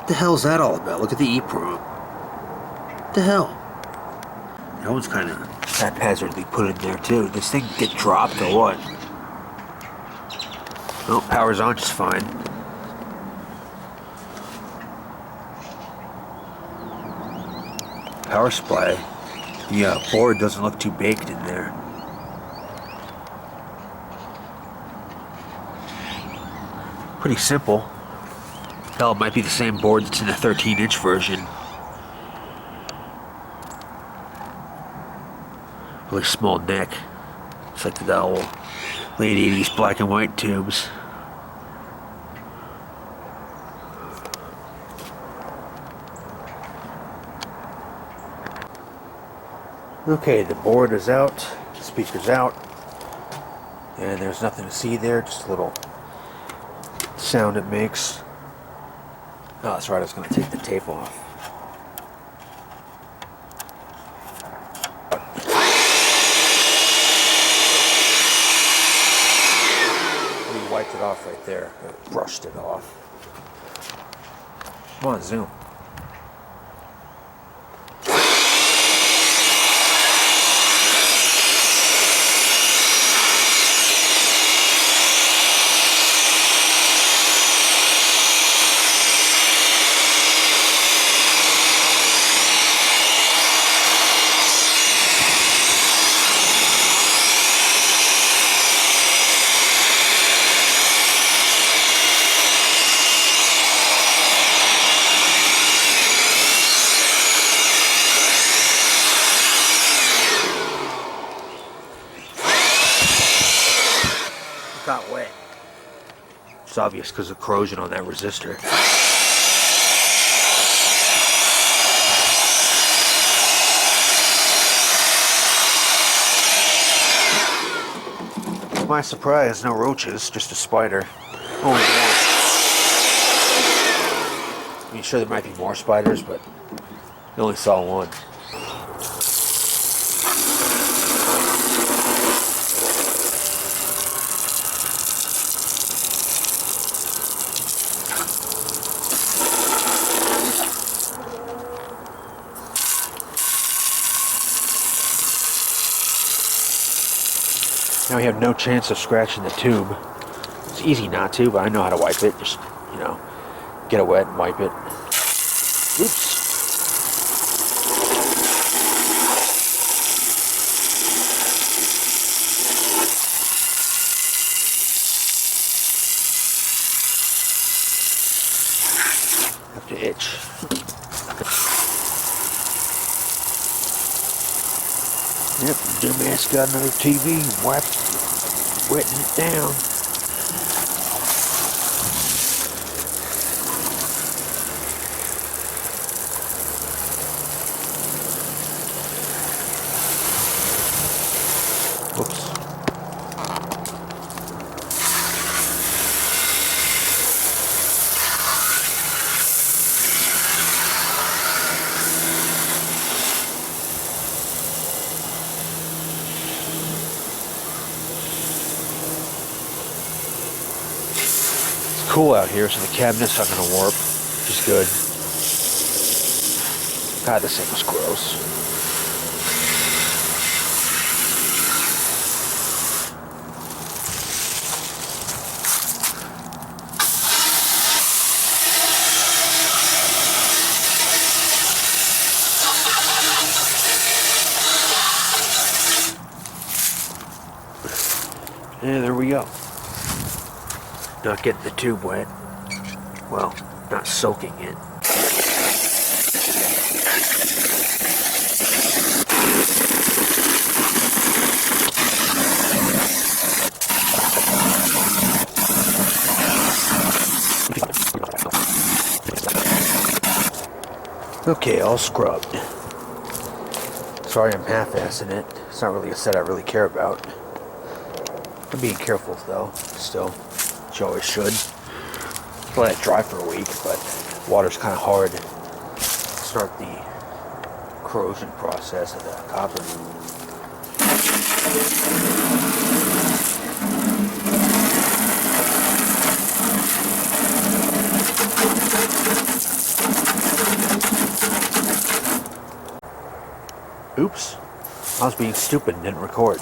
The hell's that all about? Look at the EEPROM. What the hell? That one's kind of haphazardly put in there too. This thing get dropped or what? Oh, power's on just fine. Power supply. The board doesn't look too baked in there. Pretty simple. Hell, it might be the same board that's in the 13-inch version. Really small neck. It's like the old late 80s black and white tubes. Okay, the board is out, the speaker's out, and there's nothing to see there, just a little sound it makes. Oh, that's right, I was going to take the tape off. We wiped it off right there, brushed it off. Come on, zoom. Got wet. It's obvious because of corrosion on that resistor. To my surprise, no roaches, just a spider. Only one. I mean, sure there might be more spiders, but I only saw one. Now we have no chance of scratching the tube. It's easy not to, but I know how to wipe it. Just, you know, get it wet and wipe it. Oops. Have to itch. Yep, dumbass got another TV, wetting it down. Whoops. Cool out here, so the cabinets aren't going to warp, which is good. God, this thing was gross. And there we go. Not getting the tube wet. Well, not soaking it. Okay, all scrubbed. Sorry I'm half-assing it. It's not really a set I really care about. I'm being careful though, still. You always should. Let it dry for a week, but water's kind of hard to start the corrosion process of the copper. Oops. I was being stupid and didn't record.